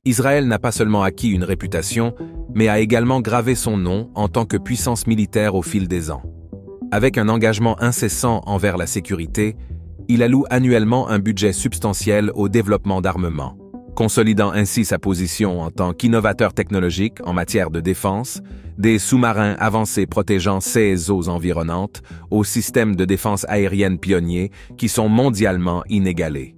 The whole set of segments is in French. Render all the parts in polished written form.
Israël n'a pas seulement acquis une réputation, mais a également gravé son nom en tant que puissance militaire au fil des ans. Avec un engagement incessant envers la sécurité, il alloue annuellement un budget substantiel au développement d'armements, consolidant ainsi sa position en tant qu'innovateur technologique en matière de défense, des sous-marins avancés protégeant ses eaux environnantes, aux systèmes de défense aérienne pionniers qui sont mondialement inégalés.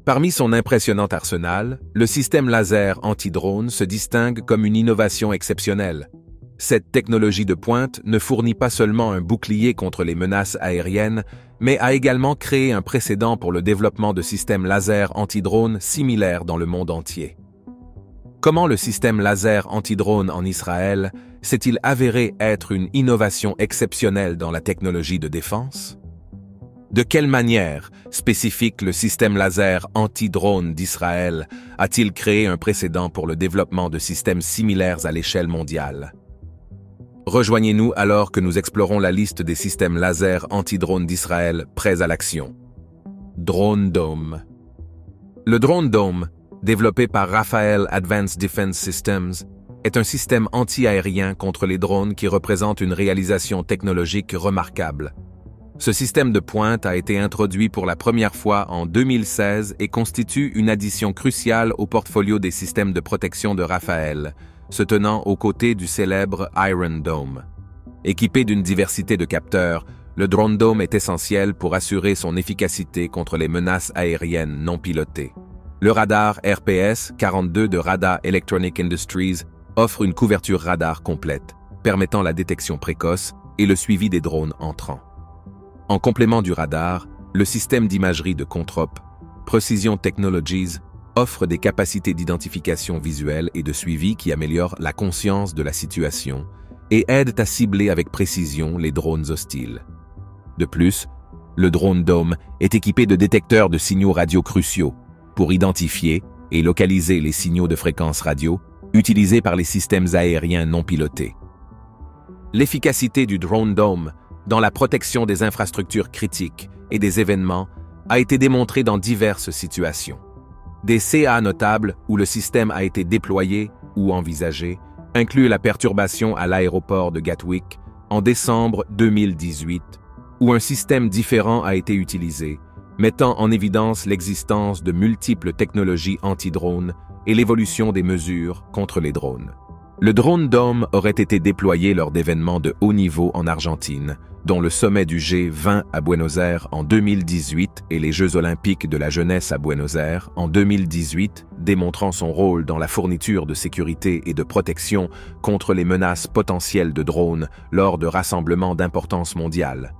Parmi son impressionnant arsenal, le système laser anti-drone se distingue comme une innovation exceptionnelle. Cette technologie de pointe ne fournit pas seulement un bouclier contre les menaces aériennes, mais a également créé un précédent pour le développement de systèmes laser anti-drone similaires dans le monde entier. Comment le système laser anti-drone en Israël s'est-il avéré être une innovation exceptionnelle dans la technologie de défense? De quelle manière spécifique le système laser anti-drone d'Israël a-t-il créé un précédent pour le développement de systèmes similaires à l'échelle mondiale? Rejoignez-nous alors que nous explorons la liste des systèmes laser anti-drone d'Israël prêts à l'action. Drone Dome. Le Drone Dome, développé par Rafael Advanced Defense Systems, est un système anti-aérien contre les drones qui représente une réalisation technologique remarquable. Ce système de pointe a été introduit pour la première fois en 2016 et constitue une addition cruciale au portfolio des systèmes de protection de Rafael, se tenant aux côtés du célèbre Iron Dome. Équipé d'une diversité de capteurs, le Drone Dome est essentiel pour assurer son efficacité contre les menaces aériennes non pilotées. Le radar RPS-42 de Radar Electronic Industries offre une couverture radar complète, permettant la détection précoce et le suivi des drones entrants. En complément du radar, le système d'imagerie de Controp, Precision Technologies, offre des capacités d'identification visuelle et de suivi qui améliorent la conscience de la situation et aident à cibler avec précision les drones hostiles. De plus, le Drone Dome est équipé de détecteurs de signaux radio cruciaux pour identifier et localiser les signaux de fréquence radio utilisés par les systèmes aériens non pilotés. L'efficacité du Drone Dome dans la protection des infrastructures critiques et des événements a été démontrée dans diverses situations. Des CA notables où le système a été déployé ou envisagé incluent la perturbation à l'aéroport de Gatwick en décembre 2018, où un système différent a été utilisé, mettant en évidence l'existence de multiples technologies anti-drones et l'évolution des mesures contre les drones. Le Drone Dome aurait été déployé lors d'événements de haut niveau en Argentine, dont le sommet du G20 à Buenos Aires en 2018 et les Jeux olympiques de la jeunesse à Buenos Aires en 2018, démontrant son rôle dans la fourniture de sécurité et de protection contre les menaces potentielles de drones lors de rassemblements d'importance mondiale.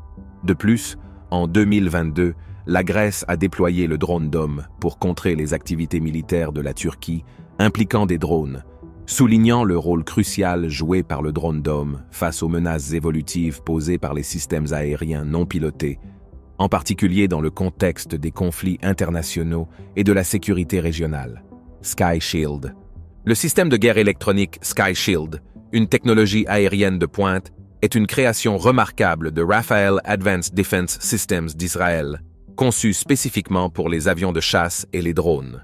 De plus, en 2022, la Grèce a déployé le Drone Dome pour contrer les activités militaires de la Turquie impliquant des drones, soulignant le rôle crucial joué par le Drone Dome face aux menaces évolutives posées par les systèmes aériens non pilotés, en particulier dans le contexte des conflits internationaux et de la sécurité régionale. Sky Shield. Le système de guerre électronique Sky Shield, une technologie aérienne de pointe, est une création remarquable de Rafael Advanced Defense Systems d'Israël, conçu spécifiquement pour les avions de chasse et les drones.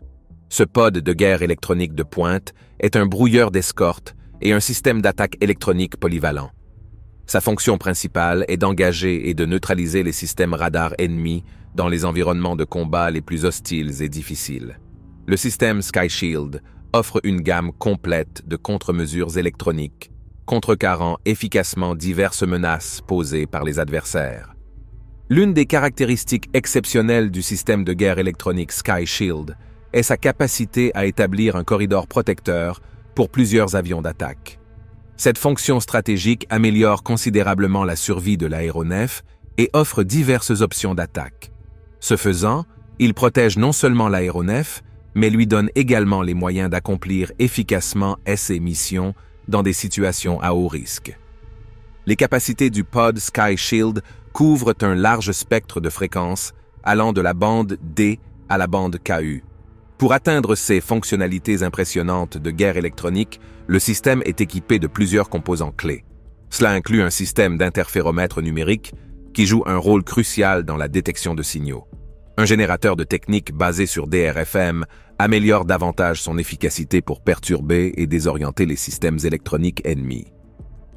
Ce pod de guerre électronique de pointe est un brouilleur d'escorte et un système d'attaque électronique polyvalent. Sa fonction principale est d'engager et de neutraliser les systèmes radars ennemis dans les environnements de combat les plus hostiles et difficiles. Le système Sky Shield offre une gamme complète de contre-mesures électroniques, contrecarrant efficacement diverses menaces posées par les adversaires. L'une des caractéristiques exceptionnelles du système de guerre électronique Sky Shield est sa capacité à établir un corridor protecteur pour plusieurs avions d'attaque. Cette fonction stratégique améliore considérablement la survie de l'aéronef et offre diverses options d'attaque. Ce faisant, il protège non seulement l'aéronef, mais lui donne également les moyens d'accomplir efficacement ses missions dans des situations à haut risque. Les capacités du pod Sky Shield couvrent un large spectre de fréquences allant de la bande D à la bande KU. Pour atteindre ces fonctionnalités impressionnantes de guerre électronique, le système est équipé de plusieurs composants clés. Cela inclut un système d'interféromètre numérique qui joue un rôle crucial dans la détection de signaux, Un générateur de technique basé sur DRFM améliore davantage son efficacité pour perturber et désorienter les systèmes électroniques ennemis.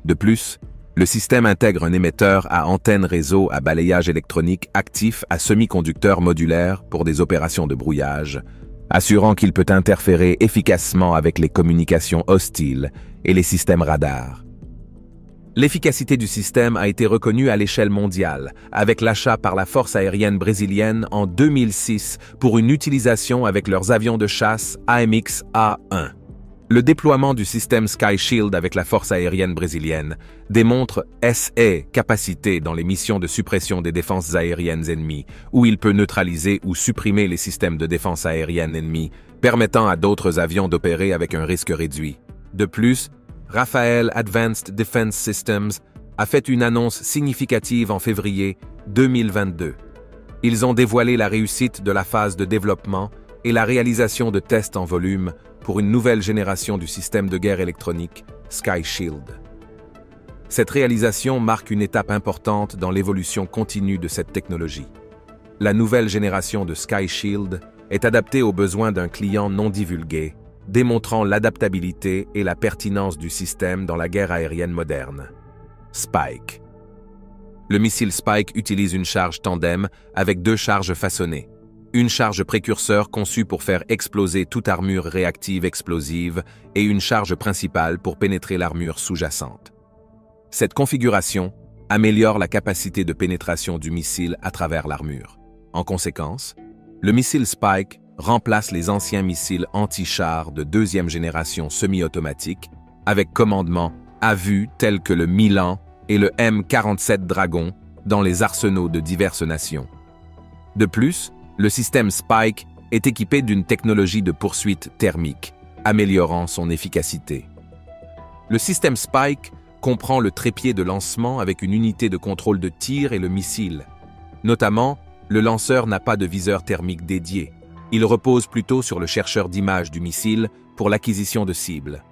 De plus, le système intègre un émetteur à antenne réseau à balayage électronique actif à semi-conducteur modulaire pour des opérations de brouillage, assurant qu'il peut interférer efficacement avec les communications hostiles et les systèmes radars. L'efficacité du système a été reconnue à l'échelle mondiale, avec l'achat par la force aérienne brésilienne en 2006 pour une utilisation avec leurs avions de chasse AMX-A1. Le déploiement du système Sky Shield avec la force aérienne brésilienne démontre ses capacités dans les missions de suppression des défenses aériennes ennemies, où il peut neutraliser ou supprimer les systèmes de défense aérienne ennemis, permettant à d'autres avions d'opérer avec un risque réduit. De plus, Rafael Advanced Defense Systems a fait une annonce significative en février 2022. Ils ont dévoilé la réussite de la phase de développement et la réalisation de tests en volume pour une nouvelle génération du système de guerre électronique Sky Shield. Cette réalisation marque une étape importante dans l'évolution continue de cette technologie. La nouvelle génération de Sky Shield est adaptée aux besoins d'un client non divulgué, démontrant l'adaptabilité et la pertinence du système dans la guerre aérienne moderne. Spike. Le missile Spike utilise une charge tandem avec deux charges façonnées. Une charge précurseur conçue pour faire exploser toute armure réactive explosive et une charge principale pour pénétrer l'armure sous-jacente. Cette configuration améliore la capacité de pénétration du missile à travers l'armure. En conséquence, le missile Spike remplace les anciens missiles anti-chars de deuxième génération semi-automatique avec commandement à vue tels que le Milan et le M47 Dragon dans les arsenaux de diverses nations. De plus, le système Spike est équipé d'une technologie de poursuite thermique, améliorant son efficacité. Le système Spike comprend le trépied de lancement avec une unité de contrôle de tir et le missile. Notamment, le lanceur n'a pas de viseur thermique dédié. Il repose plutôt sur le chercheur d'images du missile pour l'acquisition de cibles.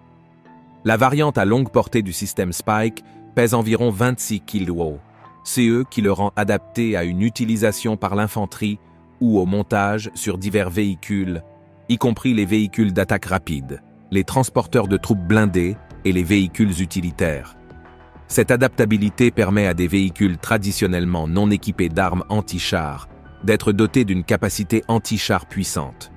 La variante à longue portée du système Spike pèse environ 26 kg, ce qui le rend adapté à une utilisation par l'infanterie ou au montage sur divers véhicules, y compris les véhicules d'attaque rapide, les transporteurs de troupes blindés et les véhicules utilitaires. Cette adaptabilité permet à des véhicules traditionnellement non équipés d'armes anti-chars d'être dotés d'une capacité anti-char puissante.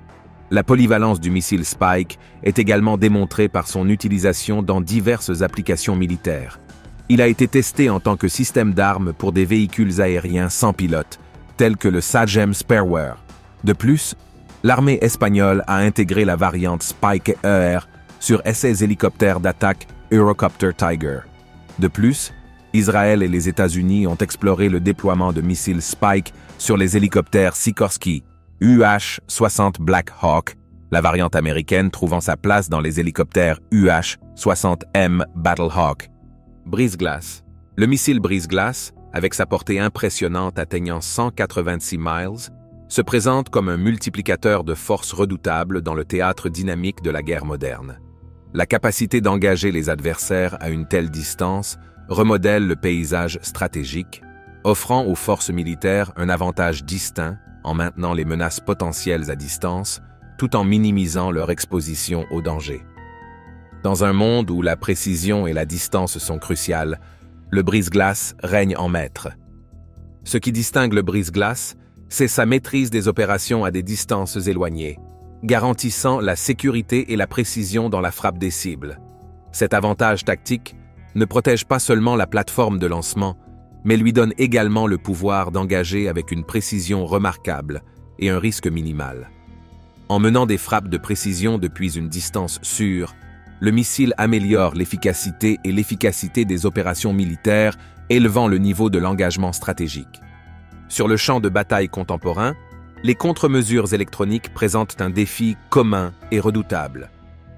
La polyvalence du missile Spike est également démontrée par son utilisation dans diverses applications militaires. Il a été testé en tant que système d'armes pour des véhicules aériens sans pilote, tels que le Sagem Spareware. De plus, l'armée espagnole a intégré la variante Spike ER sur ses hélicoptères d'attaque Eurocopter Tiger. De plus, Israël et les États-Unis ont exploré le déploiement de missiles Spike sur les hélicoptères Sikorsky UH-60 Black Hawk, la variante américaine trouvant sa place dans les hélicoptères UH-60M Battle Hawk. Brise-glace. Le missile brise-glace, avec sa portée impressionnante atteignant 186 miles, se présente comme un multiplicateur de force redoutable dans le théâtre dynamique de la guerre moderne. La capacité d'engager les adversaires à une telle distance remodèle le paysage stratégique, offrant aux forces militaires un avantage distinct en maintenant les menaces potentielles à distance, tout en minimisant leur exposition au danger. Dans un monde où la précision et la distance sont cruciales, le brise-glace règne en maître. Ce qui distingue le brise-glace, c'est sa maîtrise des opérations à des distances éloignées, garantissant la sécurité et la précision dans la frappe des cibles. Cet avantage tactique ne protège pas seulement la plateforme de lancement, mais lui donne également le pouvoir d'engager avec une précision remarquable et un risque minimal. En menant des frappes de précision depuis une distance sûre, le missile améliore l'efficacité et l'efficacité des opérations militaires, élevant le niveau de l'engagement stratégique. Sur le champ de bataille contemporain, les contre-mesures électroniques présentent un défi commun et redoutable.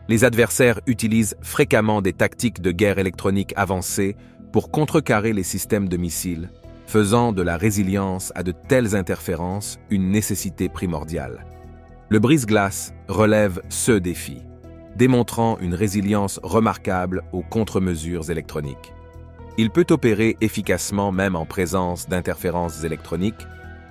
Les adversaires utilisent fréquemment des tactiques de guerre électronique avancées pour contrecarrer les systèmes de missiles, faisant de la résilience à de telles interférences une nécessité primordiale. Le brise-glace relève ce défi, démontrant une résilience remarquable aux contre-mesures électroniques. Il peut opérer efficacement même en présence d'interférences électroniques,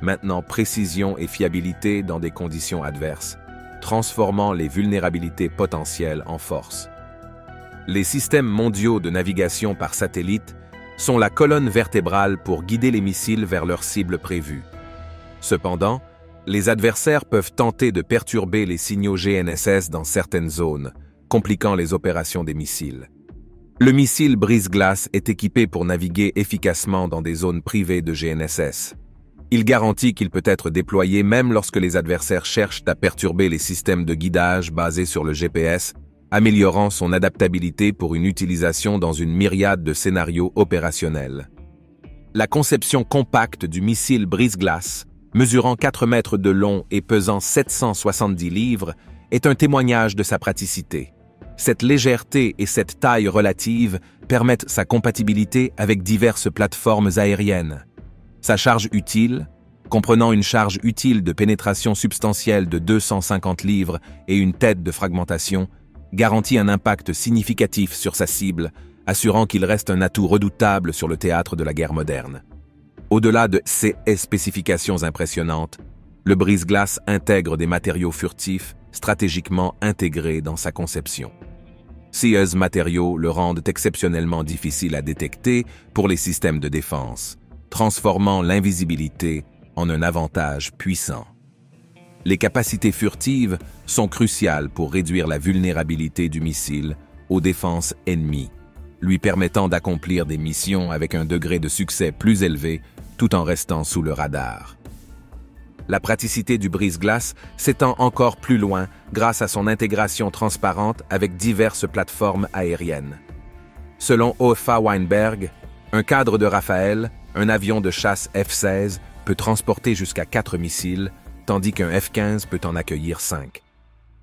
maintenant précision et fiabilité dans des conditions adverses, transformant les vulnérabilités potentielles en force. Les systèmes mondiaux de navigation par satellite sont la colonne vertébrale pour guider les missiles vers leurs cibles prévues. Cependant, les adversaires peuvent tenter de perturber les signaux GNSS dans certaines zones, compliquant les opérations des missiles. Le missile brise-glace est équipé pour naviguer efficacement dans des zones privées de GNSS. Il garantit qu'il peut être déployé même lorsque les adversaires cherchent à perturber les systèmes de guidage basés sur le GPS, améliorant son adaptabilité pour une utilisation dans une myriade de scénarios opérationnels. La conception compacte du missile brise-glace, mesurant 4 mètres de long et pesant 770 livres, est un témoignage de sa praticité. Cette légèreté et cette taille relative permettent sa compatibilité avec diverses plateformes aériennes. Sa charge utile, comprenant une charge utile de pénétration substantielle de 250 livres et une tête de fragmentation, garantit un impact significatif sur sa cible, assurant qu'il reste un atout redoutable sur le théâtre de la guerre moderne. Au-delà de ces spécifications impressionnantes, le brise-glace intègre des matériaux furtifs stratégiquement intégrés dans sa conception. Ces matériaux le rendent exceptionnellement difficile à détecter pour les systèmes de défense, transformant l'invisibilité en un avantage puissant. Les capacités furtives sont cruciales pour réduire la vulnérabilité du missile aux défenses ennemies, lui permettant d'accomplir des missions avec un degré de succès plus élevé tout en restant sous le radar. La praticité du brise-glace s'étend encore plus loin grâce à son intégration transparente avec diverses plateformes aériennes. Selon OFA Weinberg, un cadre de Rafale, un avion de chasse F-16, peut transporter jusqu'à 4 missiles, tandis qu'un F-15 peut en accueillir 5.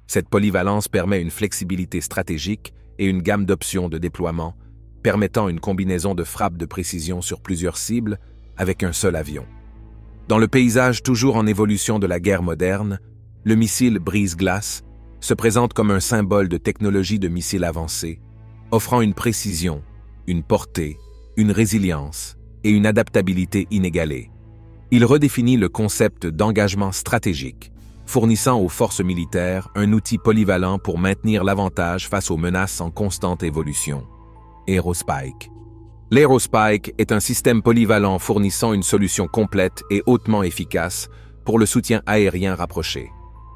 Cette polyvalence permet une flexibilité stratégique et une gamme d'options de déploiement, permettant une combinaison de frappes de précision sur plusieurs cibles avec un seul avion. Dans le paysage toujours en évolution de la guerre moderne, le missile brise-glace se présente comme un symbole de technologie de missiles avancés, offrant une précision, une portée, une résilience et une adaptabilité inégalée. Il redéfinit le concept d'engagement stratégique, fournissant aux forces militaires un outil polyvalent pour maintenir l'avantage face aux menaces en constante évolution. Aerospike. L'Aerospike est un système polyvalent fournissant une solution complète et hautement efficace pour le soutien aérien rapproché.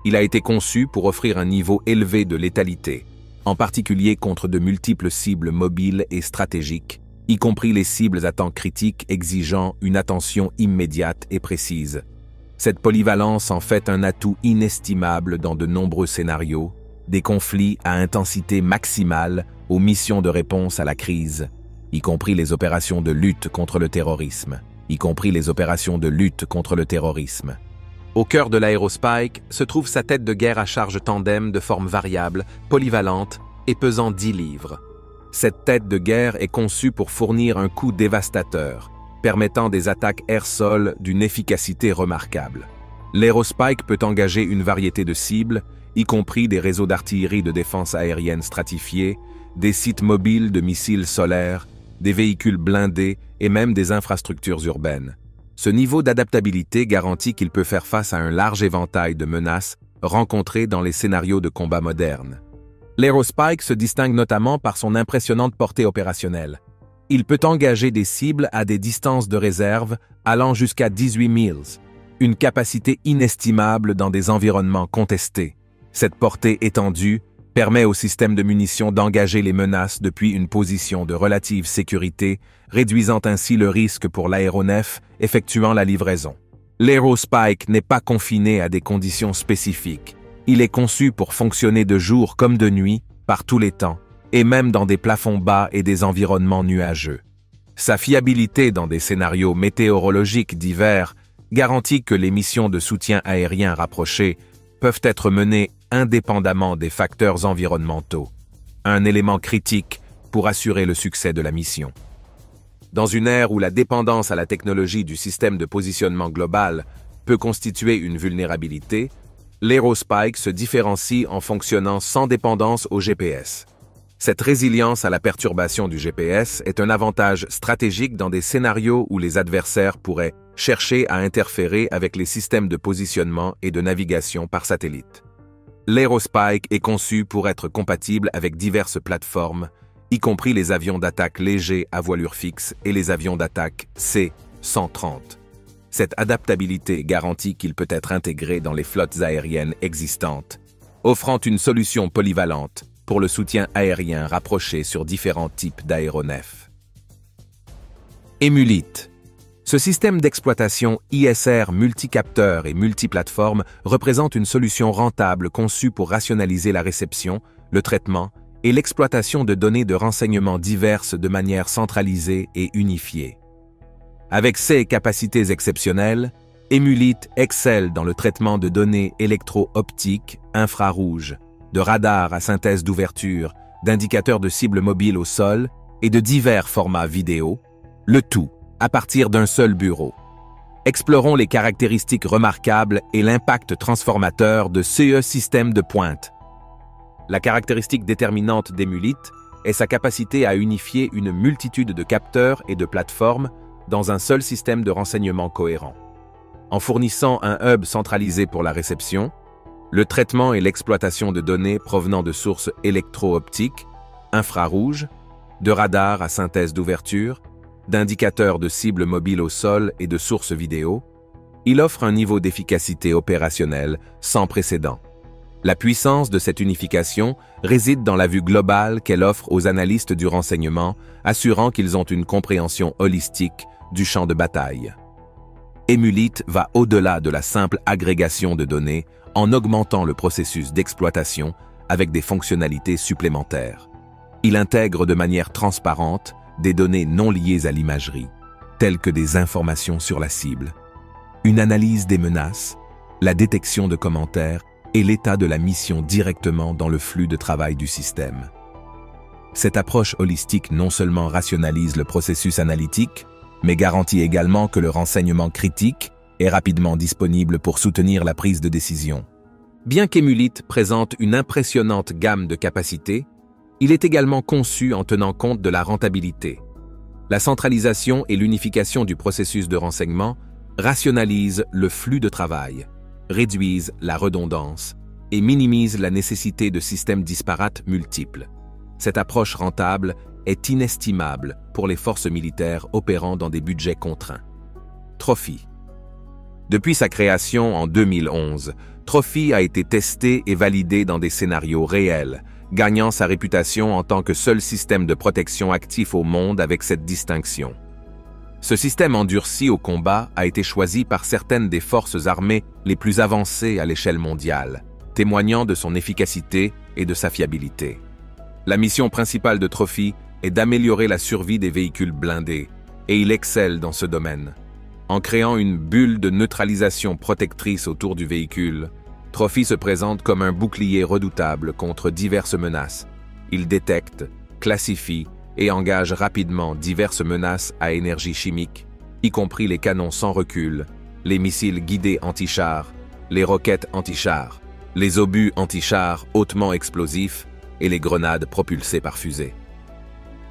Il a été conçu pour offrir un niveau élevé de létalité, en particulier contre de multiples cibles mobiles et stratégiques, y compris les cibles à temps critique exigeant une attention immédiate et précise. Cette polyvalence en fait un atout inestimable dans de nombreux scénarios, des conflits à intensité maximale aux missions de réponse à la crise, y compris les opérations de lutte contre le terrorisme. Au cœur de l'Aerospike se trouve sa tête de guerre à charge tandem de forme variable, polyvalente et pesant 10 livres. Cette tête de guerre est conçue pour fournir un coup dévastateur, permettant des attaques air-sol d'une efficacité remarquable. L'Aerospike peut engager une variété de cibles, y compris des réseaux d'artillerie de défense aérienne stratifiés, des sites mobiles de missiles solaires, des véhicules blindés et même des infrastructures urbaines. Ce niveau d'adaptabilité garantit qu'il peut faire face à un large éventail de menaces rencontrées dans les scénarios de combat modernes. L'Aerospike se distingue notamment par son impressionnante portée opérationnelle. Il peut engager des cibles à des distances de réserve allant jusqu'à 18 milles, une capacité inestimable dans des environnements contestés. Cette portée étendue permet au système de munitions d'engager les menaces depuis une position de relative sécurité, réduisant ainsi le risque pour l'aéronef effectuant la livraison. L'Aerospike n'est pas confiné à des conditions spécifiques. Il est conçu pour fonctionner de jour comme de nuit, par tous les temps, et même dans des plafonds bas et des environnements nuageux. Sa fiabilité dans des scénarios météorologiques divers garantit que les missions de soutien aérien rapprochées peuvent être menées indépendamment des facteurs environnementaux, un élément critique pour assurer le succès de la mission. Dans une ère où la dépendance à la technologie du système de positionnement global peut constituer une vulnérabilité, l'Aerospike se différencie en fonctionnant sans dépendance au GPS. Cette résilience à la perturbation du GPS est un avantage stratégique dans des scénarios où les adversaires pourraient chercher à interférer avec les systèmes de positionnement et de navigation par satellite. L'Aerospike est conçu pour être compatible avec diverses plateformes, y compris les avions d'attaque légers à voilure fixe et les avions d'attaque C-130. Cette adaptabilité garantit qu'il peut être intégré dans les flottes aériennes existantes, offrant une solution polyvalente pour le soutien aérien rapproché sur différents types d'aéronefs. Emulite. Ce système d'exploitation ISR multicapteur et multiplateforme représente une solution rentable conçue pour rationaliser la réception, le traitement et l'exploitation de données de renseignement diverses de manière centralisée et unifiée. Avec ses capacités exceptionnelles, Emulite excelle dans le traitement de données électro-optiques, infrarouges, de radars à synthèse d'ouverture, d'indicateurs de cibles mobiles au sol et de divers formats vidéo, le tout à partir d'un seul bureau. Explorons les caractéristiques remarquables et l'impact transformateur de ce système de pointe. La caractéristique déterminante d'Emulite est sa capacité à unifier une multitude de capteurs et de plateformes dans un seul système de renseignement cohérent. En fournissant un hub centralisé pour la réception, le traitement et l'exploitation de données provenant de sources électro-optiques, infrarouges, de radars à synthèse d'ouverture, d'indicateurs de cibles mobiles au sol et de sources vidéo, il offre un niveau d'efficacité opérationnelle sans précédent. La puissance de cette unification réside dans la vue globale qu'elle offre aux analystes du renseignement, assurant qu'ils ont une compréhension holistique du champ de bataille. Emulite va au-delà de la simple agrégation de données en augmentant le processus d'exploitation avec des fonctionnalités supplémentaires. Il intègre de manière transparente des données non liées à l'imagerie, telles que des informations sur la cible, une analyse des menaces, la détection de commentaires et l'état de la mission directement dans le flux de travail du système. Cette approche holistique non seulement rationalise le processus analytique, mais garantit également que le renseignement critique est rapidement disponible pour soutenir la prise de décision. Bien qu'Emulite présente une impressionnante gamme de capacités, il est également conçu en tenant compte de la rentabilité. La centralisation et l'unification du processus de renseignement rationalisent le flux de travail, réduisent la redondance et minimisent la nécessité de systèmes disparates multiples. Cette approche rentable est inestimable pour les forces militaires opérant dans des budgets contraints. Trophy. Depuis sa création en 2011, Trophy a été testé et validé dans des scénarios réels, gagnant sa réputation en tant que seul système de protection actif au monde avec cette distinction. Ce système endurci au combat a été choisi par certaines des forces armées les plus avancées à l'échelle mondiale, témoignant de son efficacité et de sa fiabilité. La mission principale de Trophy est d'améliorer la survie des véhicules blindés, et il excelle dans ce domaine. En créant une bulle de neutralisation protectrice autour du véhicule, Trophy se présente comme un bouclier redoutable contre diverses menaces. Il détecte, classifie et engage rapidement diverses menaces à énergie chimique, y compris les canons sans recul, les missiles guidés anti-chars, les roquettes anti-chars, les obus anti-chars hautement explosifs et les grenades propulsées par fusée.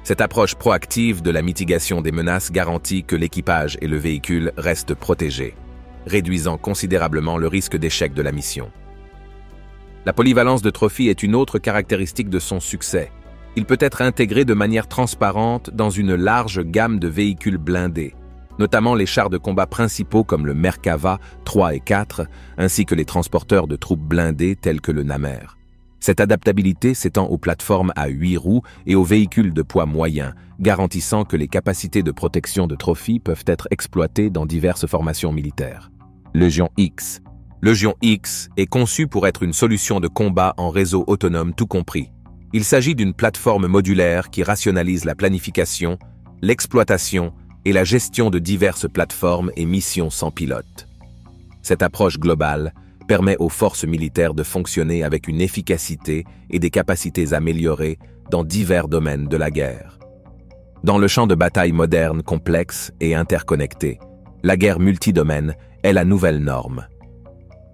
Cette approche proactive de la mitigation des menaces garantit que l'équipage et le véhicule restent protégés, réduisant considérablement le risque d'échec de la mission. La polyvalence de Trophy est une autre caractéristique de son succès. Il peut être intégré de manière transparente dans une large gamme de véhicules blindés, notamment les chars de combat principaux comme le Merkava 3 et 4, ainsi que les transporteurs de troupes blindés tels que le Nammer. Cette adaptabilité s'étend aux plateformes à 8 roues et aux véhicules de poids moyen, garantissant que les capacités de protection de Trophy peuvent être exploitées dans diverses formations militaires. Légion X. Légion X est conçu pour être une solution de combat en réseau autonome tout compris. Il s'agit d'une plateforme modulaire qui rationalise la planification, l'exploitation et la gestion de diverses plateformes et missions sans pilote. Cette approche globale permet aux forces militaires de fonctionner avec une efficacité et des capacités améliorées dans divers domaines de la guerre. Dans le champ de bataille moderne, complexe et interconnecté, la guerre multidomaine est la nouvelle norme.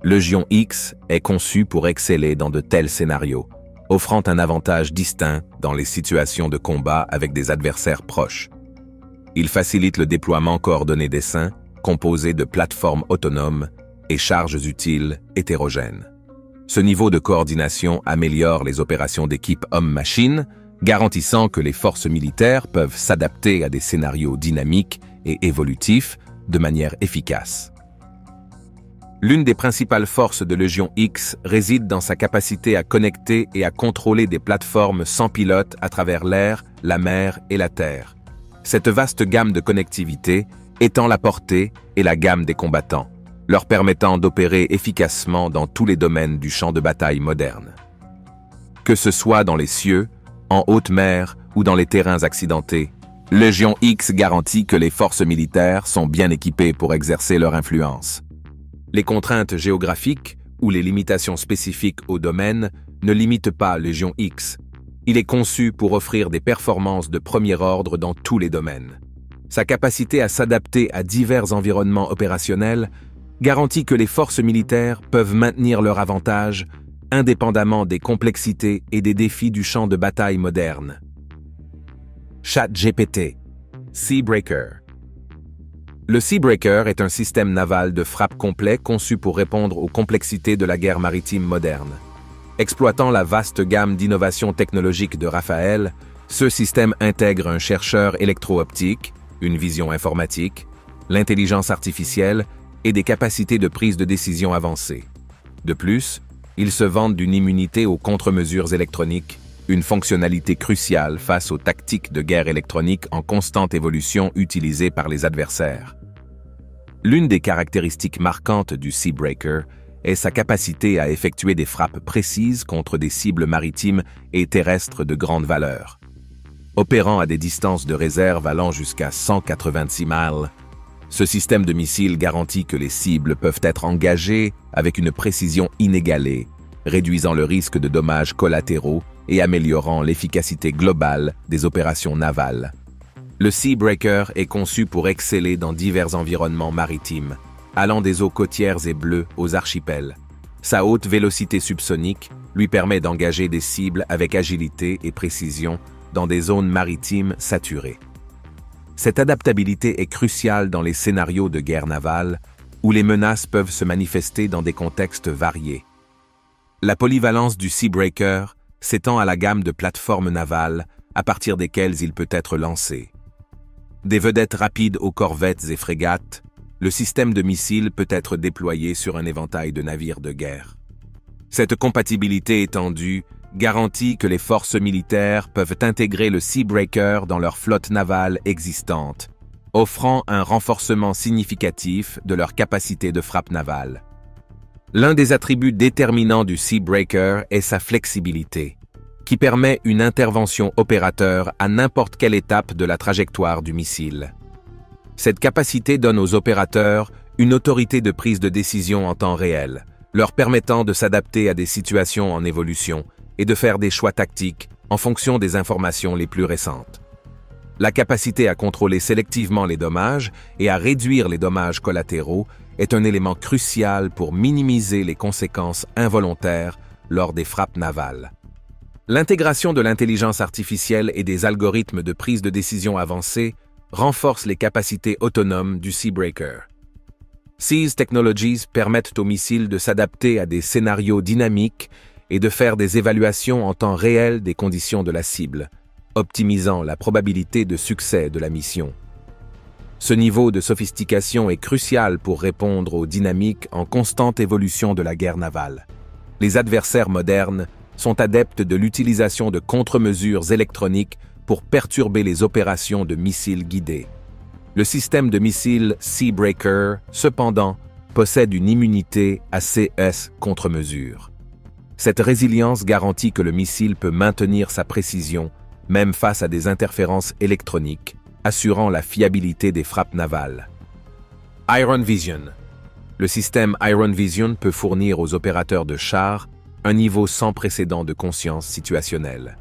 Légion X est conçu pour exceller dans de tels scénarios, offrant un avantage distinct dans les situations de combat avec des adversaires proches. Il facilite le déploiement coordonné d'essaims, composé de plateformes autonomes et charges utiles hétérogènes. Ce niveau de coordination améliore les opérations d'équipe homme-machine, garantissant que les forces militaires peuvent s'adapter à des scénarios dynamiques et évolutifs de manière efficace. L'une des principales forces de Légion X réside dans sa capacité à connecter et à contrôler des plateformes sans pilote à travers l'air, la mer et la terre. Cette vaste gamme de connectivité étend la portée et la gamme des combattants, leur permettant d'opérer efficacement dans tous les domaines du champ de bataille moderne. Que ce soit dans les cieux, en haute mer ou dans les terrains accidentés, Légion X garantit que les forces militaires sont bien équipées pour exercer leur influence. Les contraintes géographiques ou les limitations spécifiques au domaine ne limitent pas Légion X. Il est conçu pour offrir des performances de premier ordre dans tous les domaines. Sa capacité à s'adapter à divers environnements opérationnels garantit que les forces militaires peuvent maintenir leur avantage indépendamment des complexités et des défis du champ de bataille moderne. ChatGPT, Seabreaker. Le Seabreaker est un système naval de frappe complet conçu pour répondre aux complexités de la guerre maritime moderne. Exploitant la vaste gamme d'innovations technologiques de Rafael, ce système intègre un chercheur électro-optique, une vision informatique, l'intelligence artificielle et des capacités de prise de décision avancées. De plus, il se vante d'une immunité aux contre-mesures électroniques, une fonctionnalité cruciale face aux tactiques de guerre électronique en constante évolution utilisées par les adversaires. L'une des caractéristiques marquantes du Seabreaker est sa capacité à effectuer des frappes précises contre des cibles maritimes et terrestres de grande valeur. Opérant à des distances de réserve allant jusqu'à 186 miles, ce système de missiles garantit que les cibles peuvent être engagées avec une précision inégalée, réduisant le risque de dommages collatéraux et améliorant l'efficacité globale des opérations navales. Le Seabreaker est conçu pour exceller dans divers environnements maritimes, allant des eaux côtières et bleues aux archipels. Sa haute vélocité subsonique lui permet d'engager des cibles avec agilité et précision dans des zones maritimes saturées. Cette adaptabilité est cruciale dans les scénarios de guerre navale, où les menaces peuvent se manifester dans des contextes variés. La polyvalence du Seabreaker s'étend à la gamme de plateformes navales à partir desquelles il peut être lancé. Des vedettes rapides aux corvettes et frégates, le système de missiles peut être déployé sur un éventail de navires de guerre. Cette compatibilité étendue garantit que les forces militaires peuvent intégrer le Seabreaker dans leur flotte navale existante, offrant un renforcement significatif de leur capacité de frappe navale. L'un des attributs déterminants du Seabreaker est sa flexibilité, qui permet une intervention opérateur à n'importe quelle étape de la trajectoire du missile. Cette capacité donne aux opérateurs une autorité de prise de décision en temps réel, leur permettant de s'adapter à des situations en évolution et de faire des choix tactiques en fonction des informations les plus récentes. La capacité à contrôler sélectivement les dommages et à réduire les dommages collatéraux est un élément crucial pour minimiser les conséquences involontaires lors des frappes navales. L'intégration de l'intelligence artificielle et des algorithmes de prise de décision avancés renforce les capacités autonomes du Seabreaker. These Technologies permettent aux missiles de s'adapter à des scénarios dynamiques et de faire des évaluations en temps réel des conditions de la cible, optimisant la probabilité de succès de la mission. Ce niveau de sophistication est crucial pour répondre aux dynamiques en constante évolution de la guerre navale. Les adversaires modernes sont adeptes de l'utilisation de contre-mesures électroniques pour perturber les opérations de missiles guidés. Le système de missiles Seabreaker, cependant, possède une immunité à ces contre-mesures. Cette résilience garantit que le missile peut maintenir sa précision, même face à des interférences électroniques, assurant la fiabilité des frappes navales. Iron Vision. Le système Iron Vision peut fournir aux opérateurs de chars un niveau sans précédent de conscience situationnelle.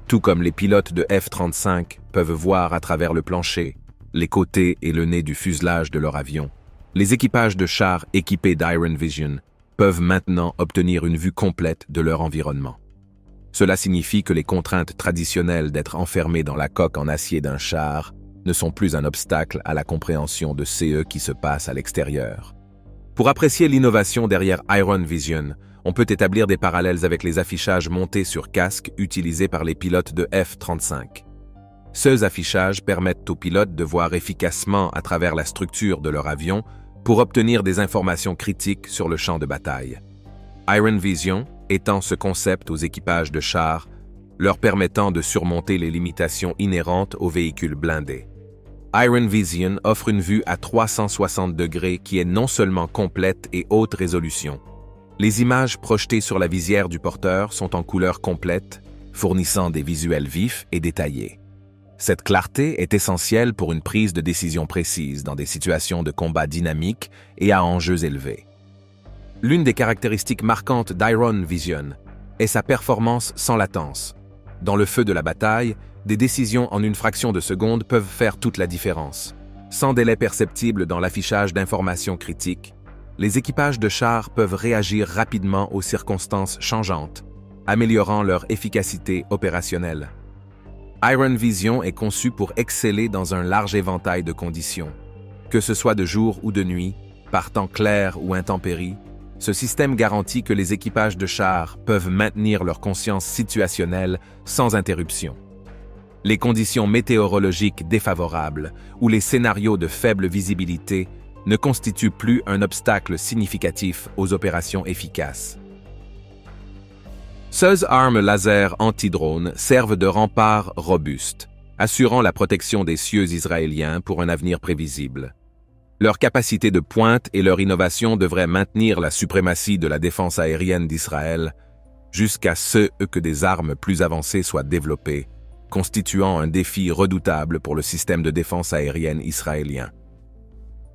Tout comme les pilotes de F-35 peuvent voir à travers le plancher, les côtés et le nez du fuselage de leur avion, les équipages de chars équipés d'Iron Vision peuvent maintenant obtenir une vue complète de leur environnement. Cela signifie que les contraintes traditionnelles d'être enfermé dans la coque en acier d'un char ne sont plus un obstacle à la compréhension de ce qui se passe à l'extérieur. Pour apprécier l'innovation derrière Iron Vision, on peut établir des parallèles avec les affichages montés sur casque utilisés par les pilotes de F-35. Ces affichages permettent aux pilotes de voir efficacement à travers la structure de leur avion pour obtenir des informations critiques sur le champ de bataille. Iron Vision étend ce concept aux équipages de chars, leur permettant de surmonter les limitations inhérentes aux véhicules blindés. Iron Vision offre une vue à 360 degrés qui est non seulement complète et haute résolution. Les images projetées sur la visière du porteur sont en couleur complète, fournissant des visuels vifs et détaillés. Cette clarté est essentielle pour une prise de décision précise dans des situations de combat dynamiques et à enjeux élevés. L'une des caractéristiques marquantes d'Iron Vision est sa performance sans latence. Dans le feu de la bataille, des décisions en une fraction de seconde peuvent faire toute la différence. Sans délai perceptible dans l'affichage d'informations critiques, les équipages de chars peuvent réagir rapidement aux circonstances changeantes, améliorant leur efficacité opérationnelle. Iron Vision est conçu pour exceller dans un large éventail de conditions. Que ce soit de jour ou de nuit, par temps clair ou intempéries, ce système garantit que les équipages de chars peuvent maintenir leur conscience situationnelle sans interruption. Les conditions météorologiques défavorables ou les scénarios de faible visibilité ne constituent plus un obstacle significatif aux opérations efficaces. Ces armes laser anti-drone servent de rempart robuste, assurant la protection des cieux israéliens pour un avenir prévisible. Leur capacité de pointe et leur innovation devraient maintenir la suprématie de la défense aérienne d'Israël jusqu'à ce que des armes plus avancées soient développées, constituant un défi redoutable pour le système de défense aérienne israélien.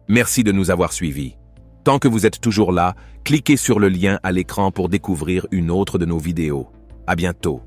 Merci de nous avoir suivis. Tant que vous êtes toujours là, cliquez sur le lien à l'écran pour découvrir une autre de nos vidéos. À bientôt.